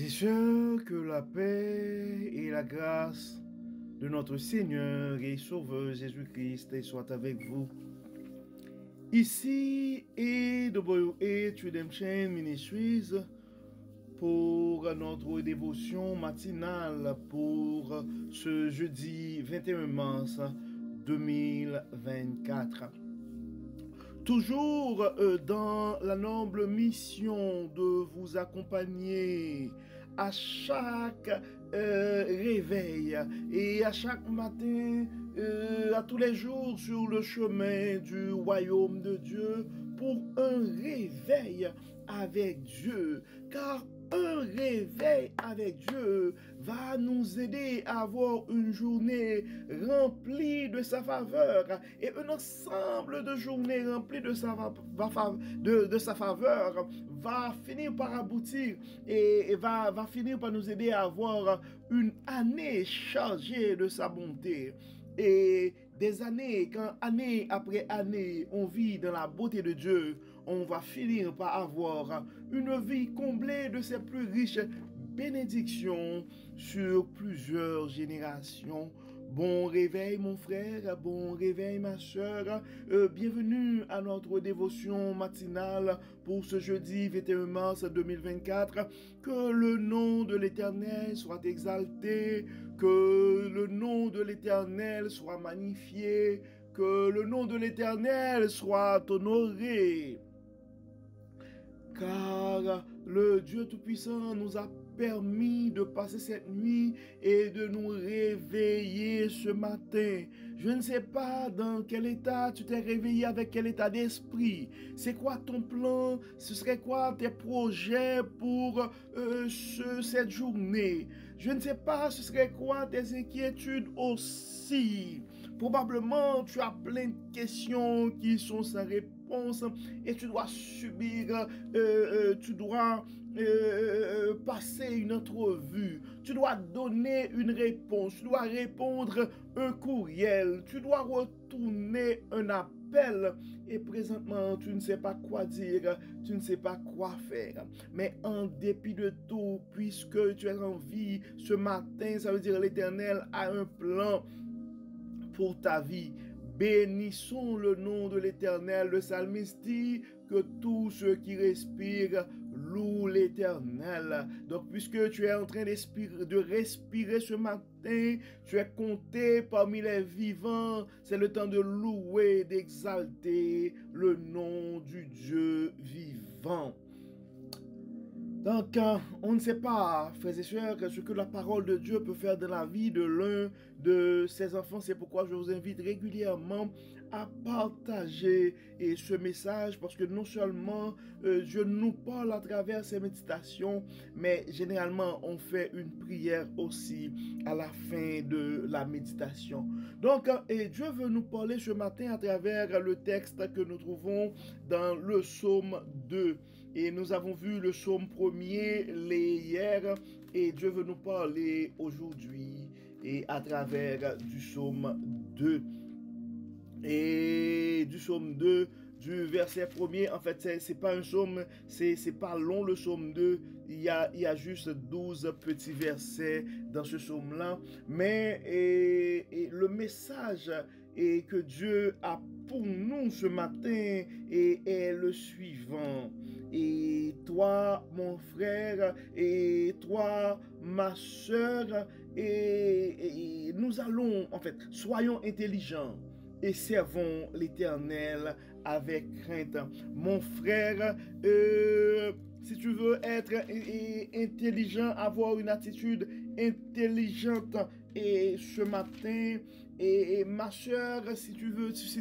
et sœurs, que la paix et la grâce de notre Seigneur et Sauveur Jésus-Christ soient avec vous. Ici est WH Redemption Ministries pour notre dévotion matinale pour ce jeudi 21 mars 2024. Toujours dans la noble mission de vous accompagner à chaque réveil et à chaque matin, à tous les jours sur le chemin du royaume de Dieu pour un réveil avec Dieu. Car un réveil avec Dieu va nous aider à avoir une journée remplie de sa faveur et un ensemble de journées remplies de sa faveur va finir par aboutir et va finir par nous aider à avoir une année chargée de sa bonté. Et des années, quand année après année, on vit dans la beauté de Dieu, on va finir par avoir une vie comblée de ses plus riches bénédictions sur plusieurs générations. Bon réveil mon frère, bon réveil ma soeur, bienvenue à notre dévotion matinale pour ce jeudi 21 mars 2024. Que le nom de l'Éternel soit exalté, que le nom de l'Éternel soit magnifié, que le nom de l'Éternel soit honoré. Car le Dieu Tout-Puissant nous a permis de passer cette nuit et de nous réveiller ce matin. Je ne sais pas dans quel état tu t'es réveillé, avec quel état d'esprit. C'est quoi ton plan? Ce serait quoi tes projets pour cette journée? Je ne sais pas ce serait quoi tes inquiétudes aussi. Probablement tu as plein de questions qui sont sans réponse et tu dois subir, tu dois passer une entrevue, tu dois donner une réponse, tu dois répondre un courriel, tu dois retourner un appel et présentement tu ne sais pas quoi dire, tu ne sais pas quoi faire. Mais en dépit de tout, puisque tu es en vie ce matin, ça veut dire l'Éternel a un plan pour ta vie. Bénissons le nom de l'Éternel. Le psalmiste dit que tous ceux qui respirent louent l'Éternel. Donc, puisque tu es en train de respirer ce matin, tu es compté parmi les vivants, c'est le temps de louer, d'exalter le nom du Dieu vivant. Donc, on ne sait pas, frères et sœurs, ce que la parole de Dieu peut faire dans la vie de l'un de ses enfants. C'est pourquoi je vous invite régulièrement à partager ce message, parce que non seulement Dieu nous parle à travers ces méditations, mais généralement on fait une prière aussi à la fin de la méditation. Donc, Dieu veut nous parler ce matin à travers le texte que nous trouvons dans le psaume 2. Et nous avons vu le psaume 1er hier, et Dieu veut nous parler aujourd'hui et à travers du psaume 2. Et du psaume 2, du verset 1er, en fait, c'est pas un psaume, c'est pas long le psaume 2, il y a juste 12 petits versets dans ce psaume-là, mais le message que Dieu a pour nous ce matin est le suivant. Et toi, mon frère, et toi, ma soeur, et nous allons, en fait, soyons intelligents et servons l'Éternel avec crainte. Mon frère, si tu veux être intelligent, avoir une attitude intelligente, et ce matin, et ma soeur, si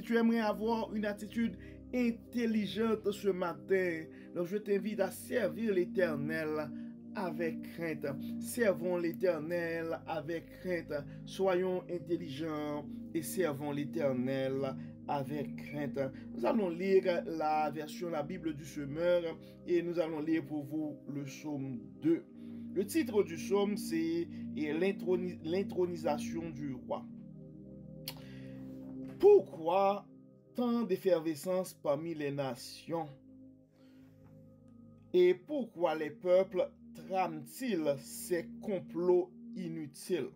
tu aimerais avoir une attitude intelligente ce matin, donc je t'invite à servir l'Éternel avec crainte. Servons l'Éternel avec crainte. Soyons intelligents et servons l'Éternel avec crainte. Nous allons lire la version, la Bible du Semeur, et nous allons lire pour vous le psaume 2. Le titre du psaume, c'est l'intronisation du roi. Pourquoi tant d'effervescence parmi les nations? Et pourquoi les peuples trament-ils ces complots inutiles?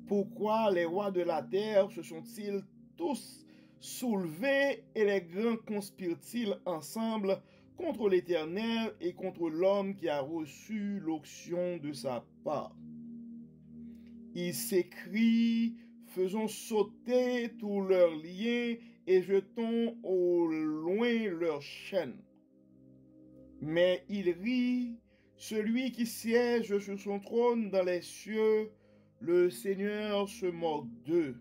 Pourquoi les rois de la terre se sont-ils tous soulevés et les grands conspirent-ils ensemble contre l'Éternel et contre l'homme qui a reçu l'onction de sa part? Ils s'écrient, faisons sauter tous leurs liens et jetons au loin leurs chaînes. Mais il rit, celui qui siège sur son trône dans les cieux, le Seigneur se moque d'eux.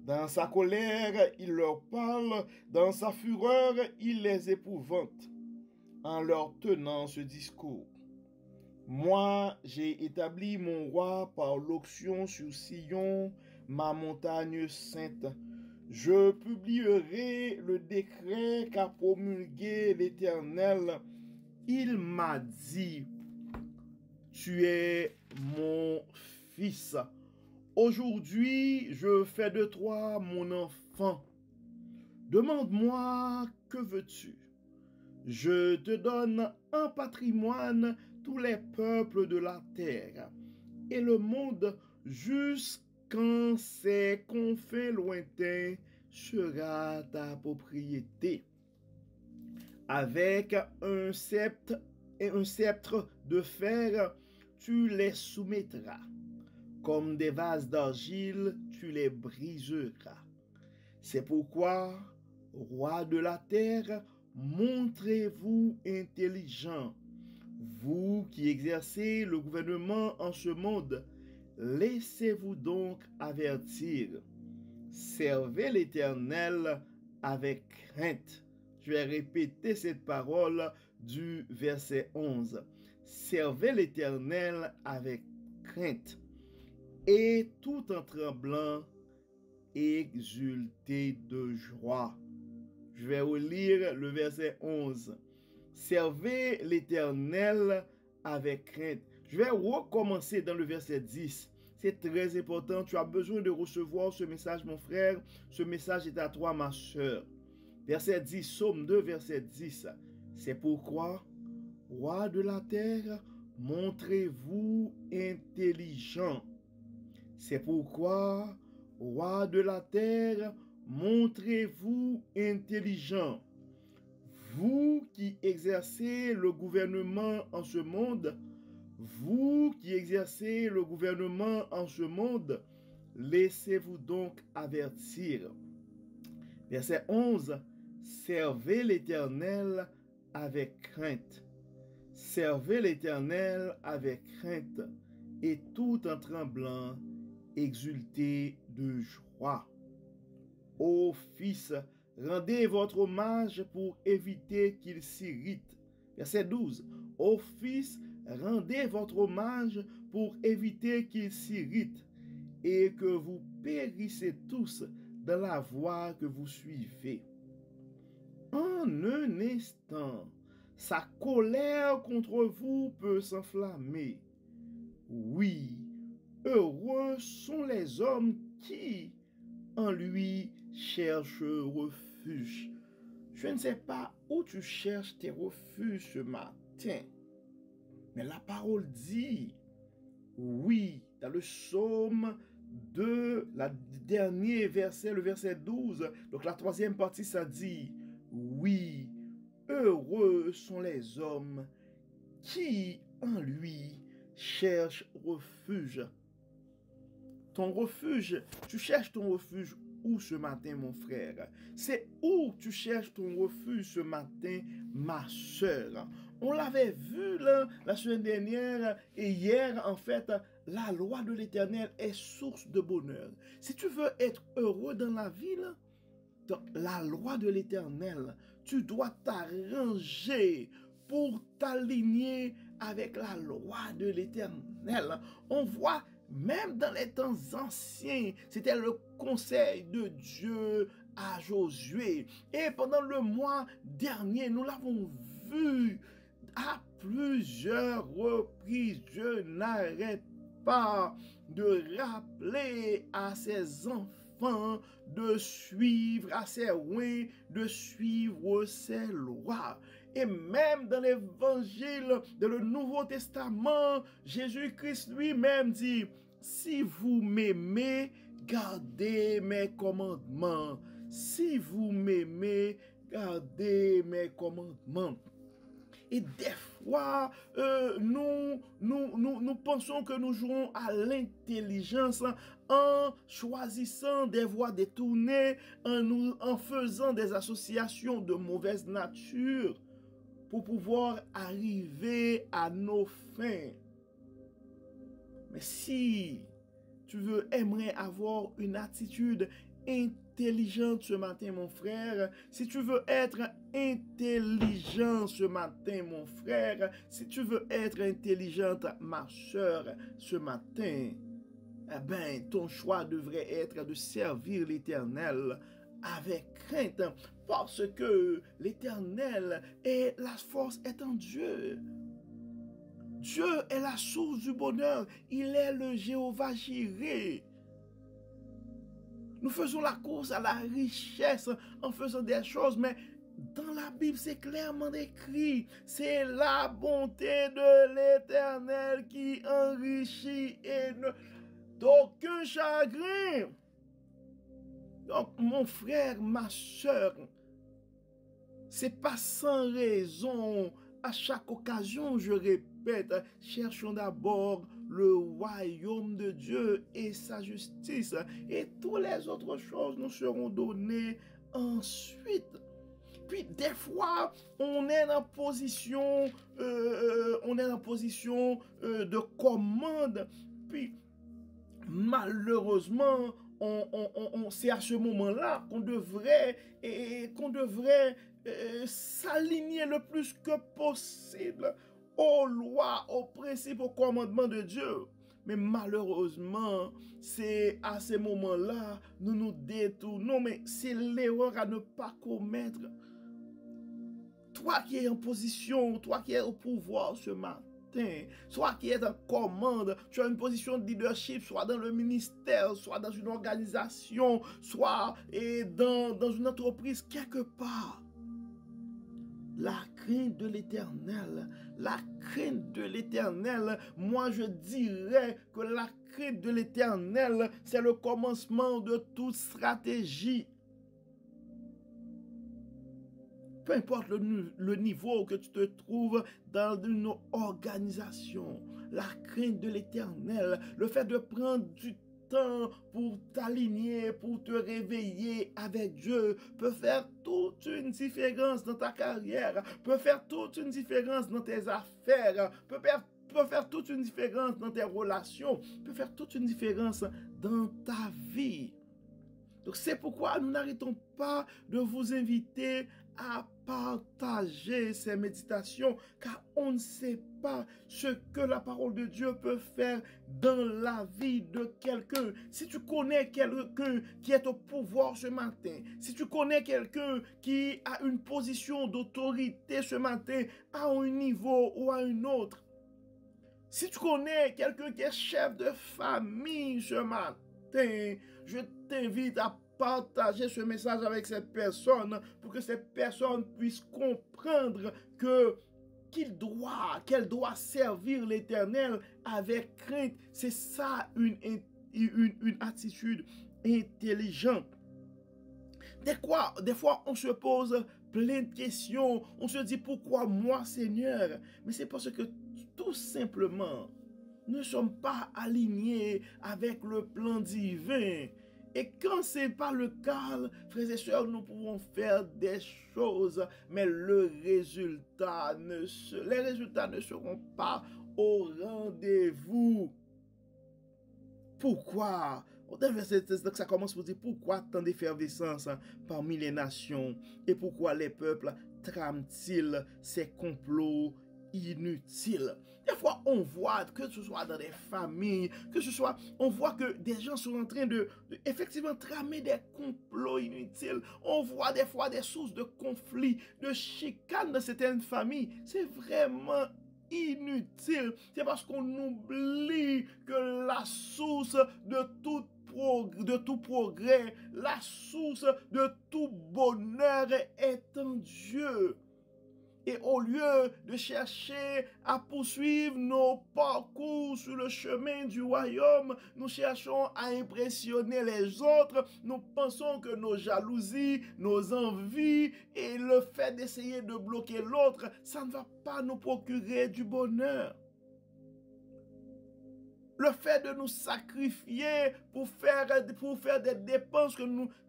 Dans sa colère, il leur parle, dans sa fureur, il les épouvante, en leur tenant ce discours. Moi, j'ai établi mon roi par l'onction sur Sion, ma montagne sainte. Je publierai le décret qu'a promulgué l'Éternel. Il m'a dit, tu es mon fils. Aujourd'hui, je fais de toi mon enfant. Demande-moi, que veux-tu? Je te donne en patrimoine tous les peuples de la terre et le monde jusqu'en ses confins lointains sera ta propriété. Avec un sceptre et un sceptre de fer, tu les soumettras. Comme des vases d'argile, tu les briseras. C'est pourquoi, roi de la terre, montrez-vous intelligents. Vous qui exercez le gouvernement en ce monde, laissez-vous donc avertir. Servez l'Éternel avec crainte. Je vais répéter cette parole du verset 11. Servez l'Éternel avec crainte. Et tout en tremblant, exultez de joie. Je vais relire le verset 11. Servez l'Éternel avec crainte. Je vais recommencer dans le verset 10. C'est très important. Tu as besoin de recevoir ce message, mon frère. Ce message est à toi, ma soeur. Verset 10, Psaume 2, verset 10. C'est pourquoi, roi de la terre, montrez-vous intelligent. C'est pourquoi, roi de la terre, montrez-vous intelligent. Vous qui exercez le gouvernement en ce monde, laissez-vous donc avertir. Verset 11, servez l'Éternel avec crainte. Servez l'Éternel avec crainte et tout en tremblant, exultez de joie. Ô fils, rendez votre hommage pour éviter qu'il s'irrite. Verset 12. Ô fils, rendez votre hommage pour éviter qu'il s'irrite et que vous périssez tous dans la voie que vous suivez. En un instant, sa colère contre vous peut s'enflammer. Oui, heureux sont les hommes qui, en lui, cherchent refuge. Je ne sais pas où tu cherches tes refuges ce matin, mais la parole dit, oui, dans le psaume 2, le dernier verset, le verset 12, donc la troisième partie, ça dit, oui, heureux sont les hommes qui, en lui, cherchent refuge. Ton refuge, tu cherches ton refuge où ce matin, mon frère? C'est où tu cherches ton refuge ce matin, ma soeur? On l'avait vu là, la semaine dernière et hier, en fait, la loi de l'Éternel est source de bonheur. Si tu veux être heureux dans la vie, là, donc, la loi de l'Éternel, tu dois t'arranger pour t'aligner avec la loi de l'Éternel. On voit même dans les temps anciens, c'était le conseil de Dieu à Josué. Et pendant le mois dernier, nous l'avons vu à plusieurs reprises. Dieu n'arrête pas de rappeler à ses enfants de suivre, à ses rois, de suivre ses lois. Et même dans l'évangile, dans le Nouveau Testament, Jésus-Christ lui-même dit, si vous m'aimez, gardez mes commandements. Si vous m'aimez, gardez mes commandements. Et des fois, nous pensons que nous jouons à l'intelligence en choisissant des voies détournées, en faisant des associations de mauvaise nature pour pouvoir arriver à nos fins. Mais si tu aimerais avoir une attitude intelligente ce matin, mon frère, si tu veux être intelligent ce matin, mon frère, si tu veux être intelligente, ma soeur, ce matin, eh ben, ton choix devrait être de servir l'Éternel avec crainte, parce que l'Éternel et la force est en Dieu. Dieu est la source du bonheur. Il est le Jéhovah Jireh. Nous faisons la course à la richesse en faisant des choses, mais dans la Bible, c'est clairement écrit. C'est la bonté de l'Éternel qui enrichit et d'aucun chagrin. Donc, mon frère, ma soeur, c'est pas sans raison. À chaque occasion, je répète, cherchons d'abord le royaume de Dieu et sa justice. Et toutes les autres choses nous seront données ensuite. Puis des fois, on est en position, de commande. Puis malheureusement, c'est à ce moment-là qu'on devrait s'aligner le plus que possible aux lois, aux principes, aux commandements de Dieu. Mais malheureusement, c'est à ces moments-là, nous nous détournons, mais c'est l'erreur à ne pas commettre. Toi qui es en position, toi qui es au pouvoir ce matin, soit qui est en commande, tu as une position de leadership, soit dans le ministère, soit dans une organisation, soit dans une entreprise, quelque part. La crainte de l'Éternel, moi je dirais que la crainte de l'Éternel, c'est le commencement de toute stratégie. Peu importe le niveau que tu te trouves dans une organisation, la crainte de l'Éternel, le fait de prendre du temps pour t'aligner, pour te réveiller avec Dieu, peut faire toute une différence dans ta carrière, peut faire toute une différence dans tes affaires, peut faire toute une différence dans tes relations, peut faire toute une différence dans ta vie. Donc c'est pourquoi nous n'arrêtons pas de vous inviter à partager ces méditations, car on ne sait pas ce que la parole de Dieu peut faire dans la vie de quelqu'un. Si tu connais quelqu'un qui est au pouvoir ce matin, si tu connais quelqu'un qui a une position d'autorité ce matin, à un niveau ou à un autre, si tu connais quelqu'un qui est chef de famille ce matin, je t'invite à partager ce message avec cette personne pour que cette personne puisse comprendre qu'elle doit servir l'Éternel avec crainte. C'est ça une attitude intelligente. Des fois, on se pose plein de questions. On se dit pourquoi moi, Seigneur? Mais c'est parce que tout simplement, nous ne sommes pas alignés avec le plan divin. Et quand ce n'est pas le cas, frères et sœurs, nous pouvons faire des choses, mais les résultats ne seront pas au rendez-vous. Pourquoi? Ça commence pour dire pourquoi tant d'effervescence parmi les nations et pourquoi les peuples trament-ils ces complots inutiles. Des fois, on voit que ce soit dans des familles, on voit que des gens sont en train de effectivement tramer des complots inutiles. On voit des fois des sources de conflits, de chicanes dans certaines familles. C'est vraiment inutile. C'est parce qu'on oublie que la source de tout progrès, la source de tout bonheur est en Dieu. Et au lieu de chercher à poursuivre nos parcours sur le chemin du royaume, nous cherchons à impressionner les autres. Nous pensons que nos jalousies, nos envies et le fait d'essayer de bloquer l'autre, ça ne va pas nous procurer du bonheur. Le fait de nous sacrifier pour faire des dépenses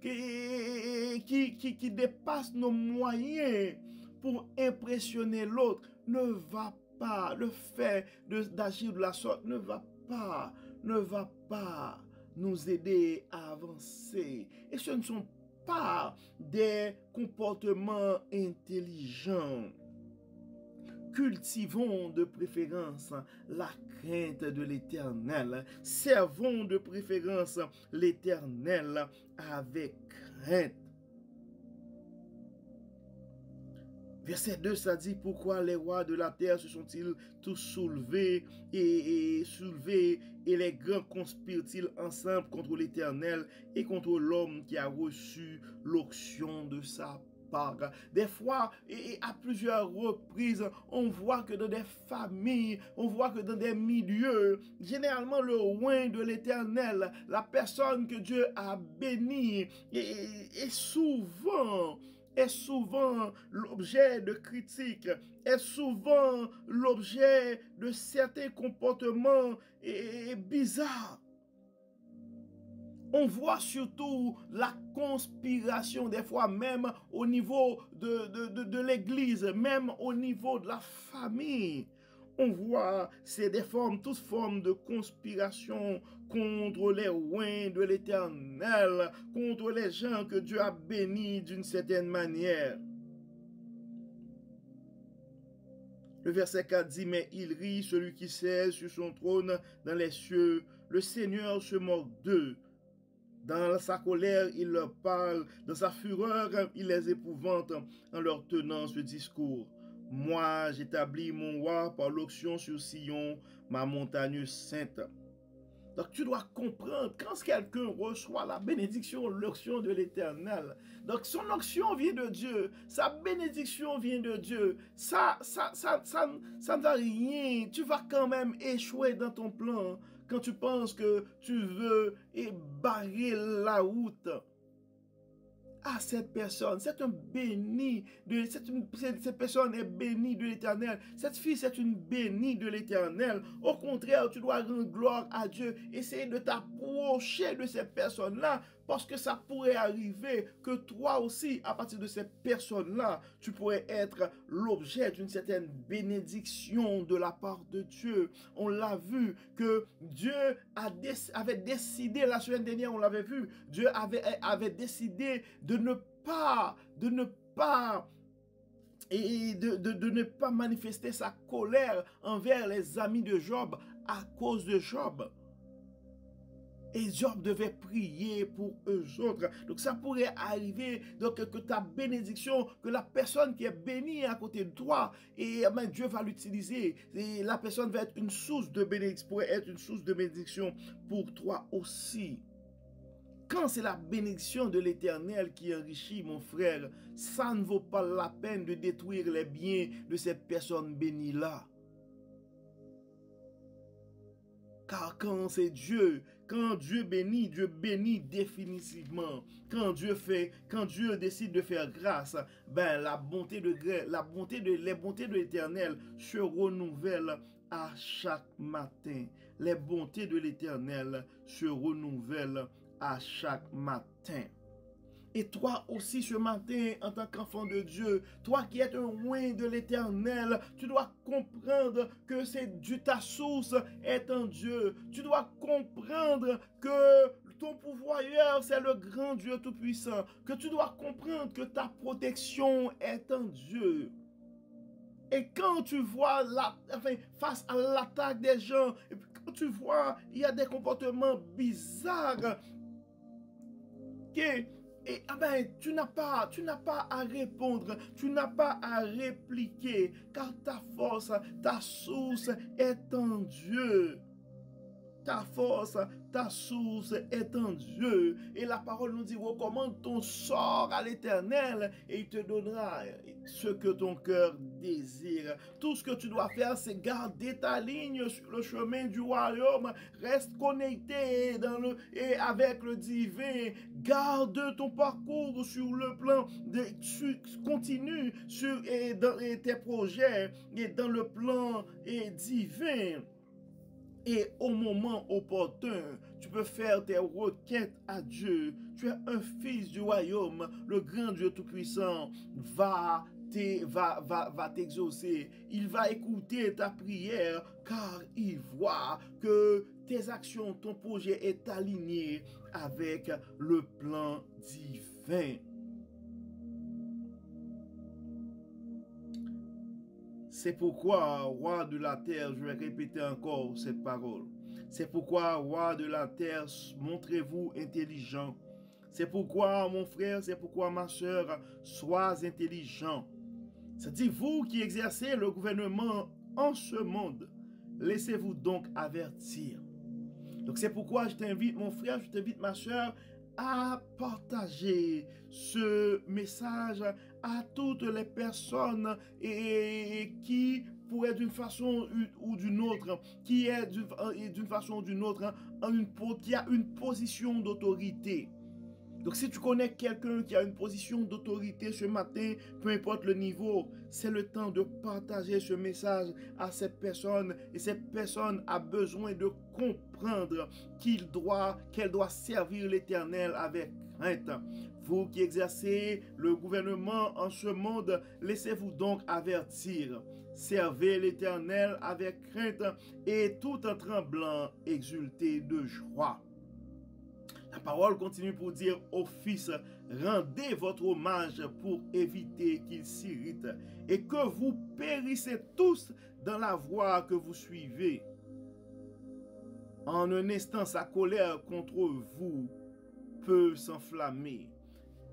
qui dépassent nos moyens pour impressionner l'autre ne va pas. Le fait d'agir de la sorte ne va pas nous aider à avancer. Et ce ne sont pas des comportements intelligents. Cultivons de préférence la crainte de l'Éternel. Servons de préférence l'Éternel avec crainte. Verset 2, ça dit, pourquoi les rois de la terre se sont-ils tous soulevés et les grands conspirent-ils ensemble contre l'Éternel et contre l'homme qui a reçu l'onction de sa part. Des fois, et à plusieurs reprises, on voit que dans des familles, on voit que dans des milieux, généralement le roi de l'Éternel, la personne que Dieu a bénie, est souvent l'objet de critiques, est souvent l'objet de certains comportements bizarres. On voit surtout la conspiration, des fois même au niveau de l'Église, même au niveau de la famille. On voit, c'est toutes formes de conspiration contre les rois de l'Éternel, contre les gens que Dieu a bénis d'une certaine manière. Le verset 4 dit, mais il rit celui qui siège sur son trône dans les cieux. Le Seigneur se moque d'eux. Dans sa colère, il leur parle. Dans sa fureur, il les épouvante en leur tenant ce discours. Moi, j'établis mon roi par l'onction sur Sion, ma montagne sainte. Donc, tu dois comprendre, quand quelqu'un reçoit la bénédiction, l'onction de l'Éternel, donc son onction vient de Dieu, sa bénédiction vient de Dieu, ça ne va rien, tu vas quand même échouer dans ton plan quand tu penses que tu veux barrer la route à cette personne. C'est un béni, cette personne est bénie de l'Éternel. Cette fille, c'est une bénie de l'Éternel. Au contraire, tu dois rendre gloire à Dieu. Essayer de t'approcher de cette personne-là, parce que ça pourrait arriver que toi aussi, à partir de cette personne-là, tu pourrais être l'objet d'une certaine bénédiction de la part de Dieu. On l'a vu que Dieu avait décidé, la semaine dernière, on l'avait vu, Dieu avait décidé de ne pas manifester sa colère envers les amis de Job à cause de Job. Et Job devait prier pour eux autres. Donc ça pourrait arriver donc, que ta bénédiction, que la personne qui est bénie à côté de toi, et Dieu va l'utiliser. Et la personne va être une source de bénédiction, pourrait être une source de bénédiction pour toi aussi. Quand c'est la bénédiction de l'Éternel qui enrichit, mon frère, ça ne vaut pas la peine de détruire les biens de cette personne bénie-là. Car quand c'est Dieu, quand Dieu bénit définitivement. Quand Dieu décide de faire grâce, ben les bontés de l'Éternel se renouvellent à chaque matin. Les bontés de l'Éternel se renouvellent à chaque matin. Et toi aussi ce matin, en tant qu'enfant de Dieu, toi qui es un roi de l'Éternel, tu dois comprendre que ta source est en Dieu. Tu dois comprendre que ton pourvoyeur, c'est le grand Dieu Tout-Puissant. Que tu dois comprendre que ta protection est en Dieu. Et quand tu vois, face à l'attaque des gens, et puis quand tu vois, il y a des comportements bizarres, tu n'as pas à répondre, tu n'as pas à répliquer, car ta force, ta source est en Dieu. ta force, ta source est en Dieu. Et la parole nous dit, recommande ton sort à l'Éternel et il te donnera ce que ton cœur désire. Tout ce que tu dois faire, c'est garder ta ligne sur le chemin du royaume. Reste connecté avec le divin. Garde ton parcours sur le plan, continue sur tes projets et dans le plan divin. Et au moment opportun, tu peux faire tes requêtes à Dieu. Tu es un fils du royaume. Le grand Dieu Tout-Puissant va t'exaucer. Il va écouter ta prière car il voit que tes actions, ton projet est aligné avec le plan divin. C'est pourquoi, roi de la terre, je vais répéter encore cette parole. C'est pourquoi, roi de la terre, montrez-vous intelligent. C'est pourquoi, mon frère, c'est pourquoi, ma soeur, sois intelligent. C'est-à-dire, vous qui exercez le gouvernement en ce monde, laissez-vous donc avertir. Donc, c'est pourquoi je t'invite, mon frère, je t'invite, ma soeur, à partager ce message à toutes les personnes qui pourraient d'une façon ou d'une autre, qui est d'une façon ou d'une autre, qui a une position d'autorité. Donc si tu connais quelqu'un qui a une position d'autorité ce matin, peu importe le niveau, c'est le temps de partager ce message à cette personne. Et cette personne a besoin de comprendre qu'elle doit servir l'Éternel avec crainte. Vous qui exercez le gouvernement en ce monde, laissez-vous donc avertir. Servez l'Éternel avec crainte et tout en tremblant, exultez de joie. La parole continue pour dire aux fils, rendez votre hommage pour éviter qu'il s'irrite et que vous périssez tous dans la voie que vous suivez. En un instant, sa colère contre vous peut s'enflammer.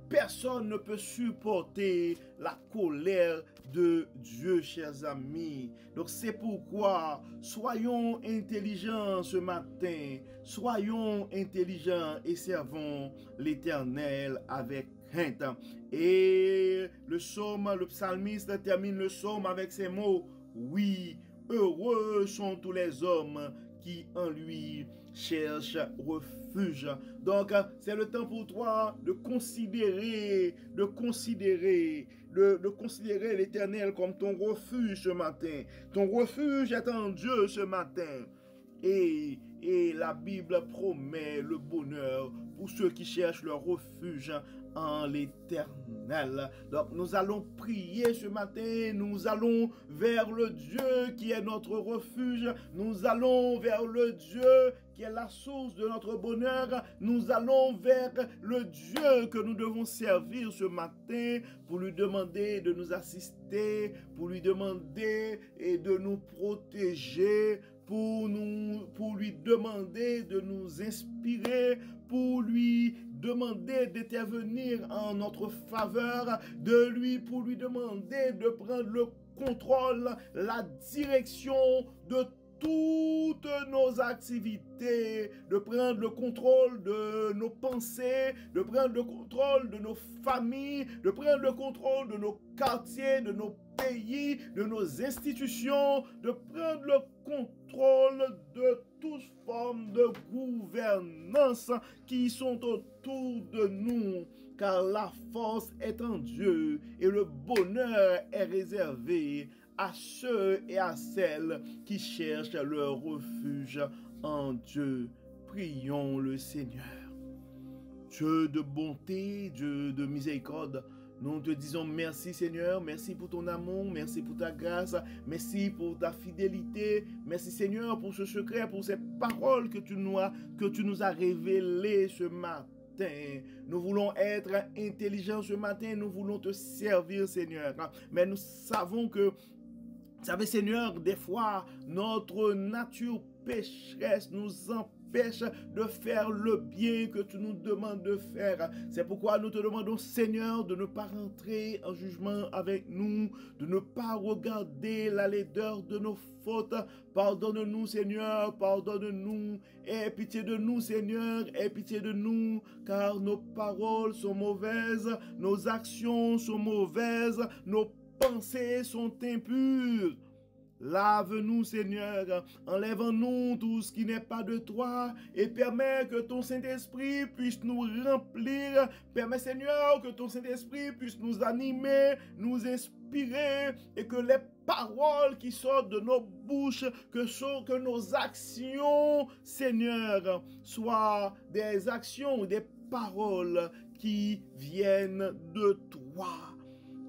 Personne ne peut supporter la colère de Dieu, chers amis. Donc c'est pourquoi soyons intelligents ce matin. Soyons intelligents et servons l'Éternel avec crainte. Et le psalmiste termine le psaume avec ces mots. Oui, heureux sont tous les hommes qui en lui cherchent refuge. Donc, c'est le temps pour toi de considérer l'Éternel comme ton refuge ce matin. Ton refuge est en Dieu ce matin. Et la Bible promet le bonheur pour ceux qui cherchent leur refuge en l'Éternel. Donc nous allons prier ce matin, nous allons vers le Dieu qui est notre refuge, nous allons vers le Dieu qui est la source de notre bonheur, nous allons vers le Dieu que nous devons servir ce matin pour lui demander de nous assister, pour lui demander et de nous protéger, pour lui demander de nous inspirer, pour lui demander d'intervenir en notre faveur, pour lui demander de prendre le contrôle, la direction de toutes nos activités, de prendre le contrôle de nos pensées, de prendre le contrôle de nos familles, de prendre le contrôle de nos quartiers, de nos pays, de nos institutions, de prendre le contrôle de toute forme de gouvernance qui sont autour de nous, car la force est en Dieu et le bonheur est réservé à ceux et à celles qui cherchent leur refuge en Dieu. Prions le Seigneur. Dieu de bonté, Dieu de miséricorde, nous te disons merci Seigneur, merci pour ton amour, merci pour ta grâce, merci pour ta fidélité, merci Seigneur pour ce secret, pour ces paroles que tu nous as révélées ce matin. Nous voulons être intelligents ce matin, nous voulons te servir Seigneur, mais nous savons que, vous savez Seigneur, des fois notre nature pécheresse nous empêche empêche de faire le bien que tu nous demandes de faire. C'est pourquoi nous te demandons, Seigneur, de ne pas rentrer en jugement avec nous, de ne pas regarder la laideur de nos fautes. Pardonne-nous, Seigneur, pardonne-nous. Aie pitié de nous, Seigneur, aie pitié de nous, car nos paroles sont mauvaises, nos actions sont mauvaises, nos pensées sont impures. Lave-nous, Seigneur, enlève-nous tout ce qui n'est pas de toi et permets que ton Saint-Esprit puisse nous remplir. Permets, Seigneur, que ton Saint-Esprit puisse nous animer, nous inspirer et que les paroles qui sortent de nos bouches, que nos actions, Seigneur, soient des actions, des paroles qui viennent de toi.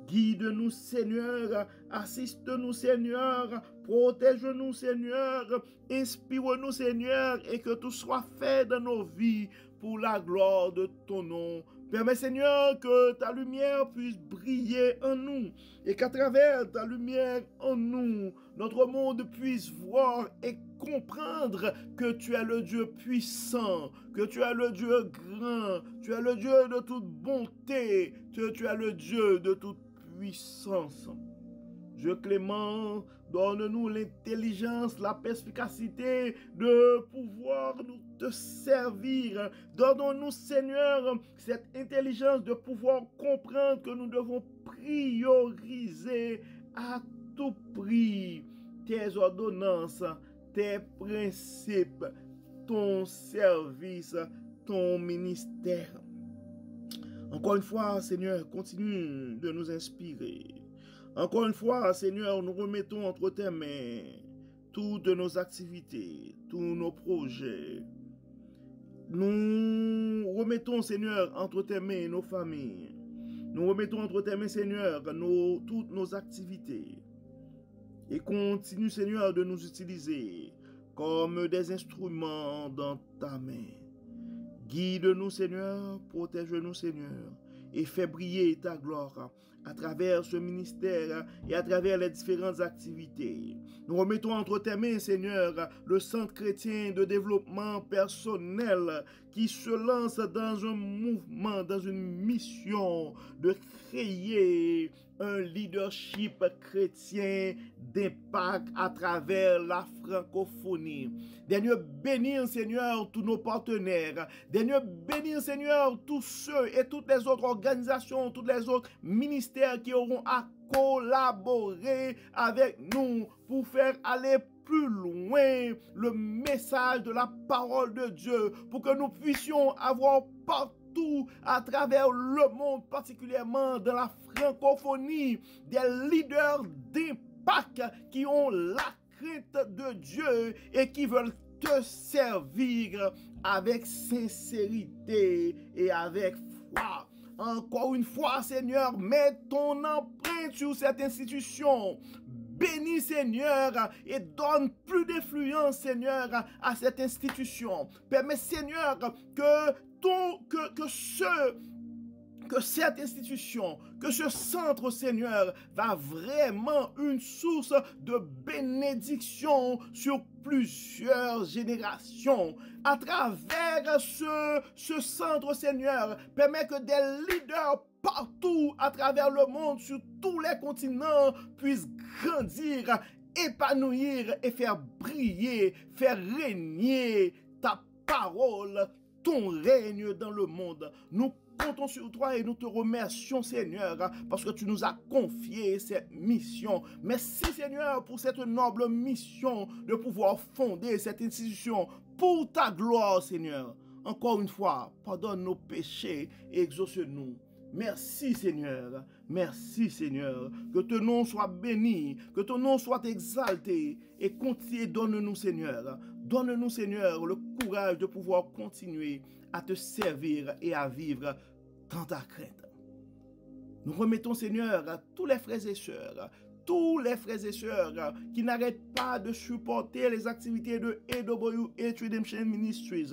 Guide-nous, Seigneur, assiste-nous, Seigneur, protège-nous, Seigneur, inspire-nous, Seigneur, et que tout soit fait dans nos vies pour la gloire de ton nom. Permets, Seigneur, que ta lumière puisse briller en nous et qu'à travers ta lumière en nous, notre monde puisse voir et comprendre que tu es le Dieu puissant, que tu es le Dieu grand, tu es le Dieu de toute bonté, que tu es le Dieu de toute puissance. Dieu clément, donne-nous l'intelligence, la perspicacité de pouvoir nous te servir. Donne-nous, Seigneur, cette intelligence de pouvoir comprendre que nous devons prioriser à tout prix tes ordonnances, tes principes, ton service, ton ministère. Encore une fois, Seigneur, continue de nous inspirer. Encore une fois, Seigneur, nous remettons entre tes mains toutes nos activités, tous nos projets. Nous remettons, Seigneur, entre tes mains nos familles. Nous remettons entre tes mains, Seigneur, toutes nos activités. Et continue, Seigneur, de nous utiliser comme des instruments dans ta main. Guide-nous, Seigneur, protège-nous, Seigneur, et fais briller ta gloire à travers ce ministère et à travers les différentes activités. Nous remettons entre tes mains, Seigneur, le Centre chrétien de développement personnel qui se lance dans un mouvement, dans une mission de créer un leadership chrétien d'impact à travers la francophonie. Daigne bénir, Seigneur, tous nos partenaires. Daigne bénir, Seigneur, tous ceux et toutes les autres organisations, tous les autres ministères qui auront à collaborer avec nous pour faire aller plus loin le message de la parole de Dieu, pour que nous puissions avoir partout à travers le monde, particulièrement dans la francophonie, des leaders d'impact qui ont la crainte de Dieu et qui veulent te servir avec sincérité et avec foi. Encore une fois, Seigneur, mets ton empreinte sur cette institution. Bénis, Seigneur, et donne plus d'influence, Seigneur, à cette institution. Permets, Seigneur, que cette institution, que ce centre, Seigneur, va vraiment une source de bénédiction sur plusieurs générations. À travers ce centre, Seigneur, permet que des leaders partout à travers le monde, sur tous les continents, puissent grandir, épanouir et faire briller, faire régner ta parole, ton règne dans le monde. Nous comptons sur toi et nous te remercions, Seigneur, parce que tu nous as confié cette mission. Merci, Seigneur, pour cette noble mission de pouvoir fonder cette institution pour ta gloire, Seigneur. Encore une fois, pardonne nos péchés et exauce-nous. Merci, Seigneur. Merci, Seigneur. Que ton nom soit béni, que ton nom soit exalté et continue, donne-nous, Seigneur. Donne-nous, Seigneur, le courage de pouvoir continuer à te servir et à vivre dans ta crainte. Nous remettons, Seigneur, à tous les frères et sœurs, qui n'arrêtent pas de supporter les activités de AWH Redemption Ministries,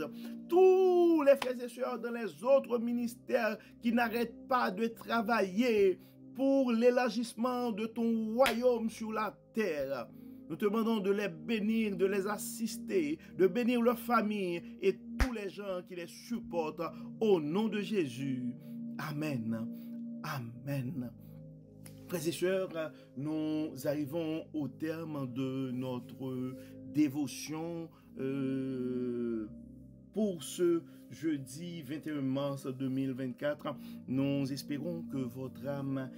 tous les frères et sœurs dans les autres ministères qui n'arrêtent pas de travailler pour l'élargissement de ton royaume sur la terre. Nous te demandons de les bénir, de les assister, de bénir leurs familles et tous les gens qui les supportent au nom de Jésus. Amen. Amen. Frères et sœurs, nous arrivons au terme de notre dévotion pour ce jeudi 21 mars 2024. Nous espérons que votre âme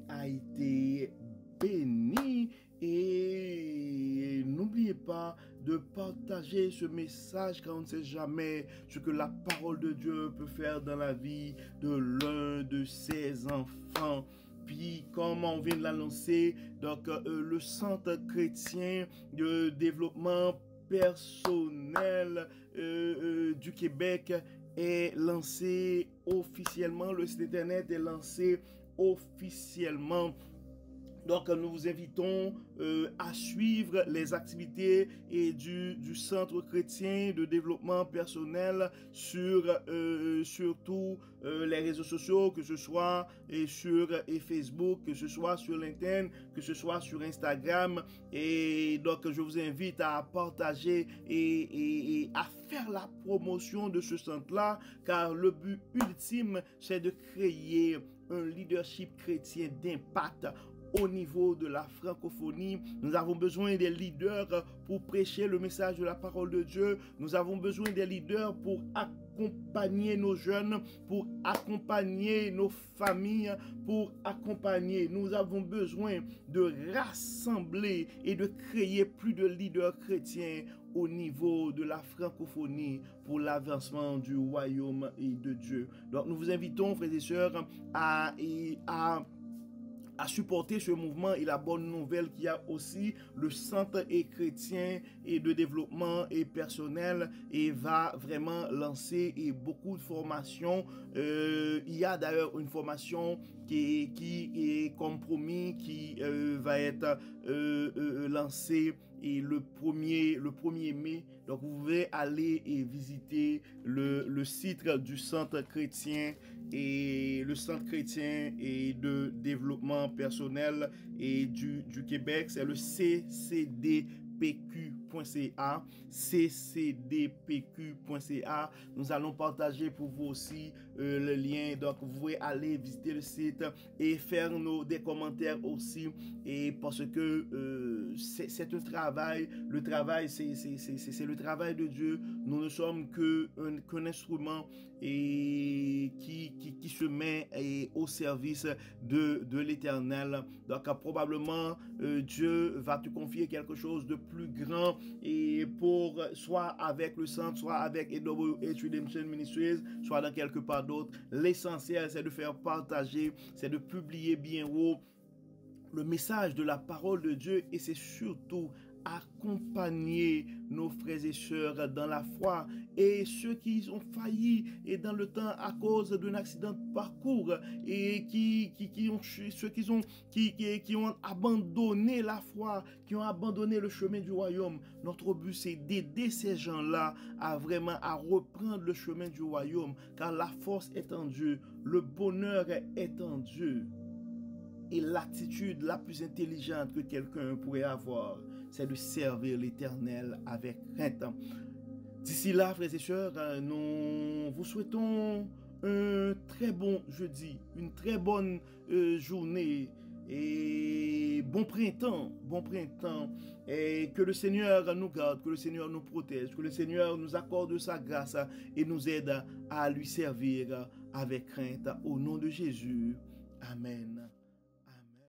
a été bénie et n'oubliez pas de partager ce message car on ne sait jamais ce que la parole de Dieu peut faire dans la vie de l'un de ses enfants. Puis, comme on vient de l'annoncer, donc le Centre chrétien de développement personnel du Québec est lancé officiellement. Le site internet est lancé officiellement. Donc, nous vous invitons à suivre les activités et du Centre chrétien de développement personnel sur surtout les réseaux sociaux, que ce soit sur Facebook, que ce soit sur LinkedIn, que ce soit sur Instagram. Et donc, je vous invite à partager et à faire la promotion de ce centre-là, car le but ultime, c'est de créer un leadership chrétien d'impact au niveau de la francophonie. Nous avons besoin des leaders pour prêcher le message de la parole de Dieu. Nous avons besoin des leaders pour accompagner nos jeunes, pour accompagner nos familles, pour accompagner. Nous avons besoin de rassembler et de créer plus de leaders chrétiens au niveau de la francophonie pour l'avancement du royaume et de Dieu. Donc nous vous invitons, frères et sœurs, à supporter ce mouvement. Et la bonne nouvelle qu'il y a aussi le Centre chrétien et de développement et personnel et va vraiment lancer beaucoup de formations. Il y a d'ailleurs une formation qui est compromis, qui va être lancée et le 1er mai. Donc vous pouvez aller et visiter le site du Centre chrétien et le Centre chrétien et de développement personnel et du Québec. C'est le ccdpq.ca, ccdpq.ca. Nous allons partager pour vous aussi le lien. Donc vous pouvez aller visiter le site et faire des commentaires aussi, et parce que c'est un travail. Le travail, c'est le travail de Dieu. Nous ne sommes qu'un instrument et qui se met au service de l'Éternel. Donc probablement Dieu va te confier quelque chose de plus grand, et pour soit avec le centre, soit avec AWH Redemption Ministries, soit dans quelque part d'autre. L'essentiel, c'est de faire partager, c'est de publier bien haut le message de la parole de Dieu, et c'est surtout accompagner nos frères et sœurs dans la foi et ceux qui ont failli et dans le temps à cause d'un accident de parcours et qui ont abandonné la foi, qui ont abandonné le chemin du royaume. Notre but, c'est d'aider ces gens-là à reprendre le chemin du royaume, car la force est en Dieu, le bonheur est en Dieu. Et l'attitude la plus intelligente que quelqu'un pourrait avoir, c'est de servir l'Éternel avec crainte. D'ici là, frères et sœurs, nous vous souhaitons un très bon jeudi, une très bonne journée et bon printemps, et que le Seigneur nous garde, que le Seigneur nous protège, que le Seigneur nous accorde sa grâce et nous aide à lui servir avec crainte au nom de Jésus. Amen.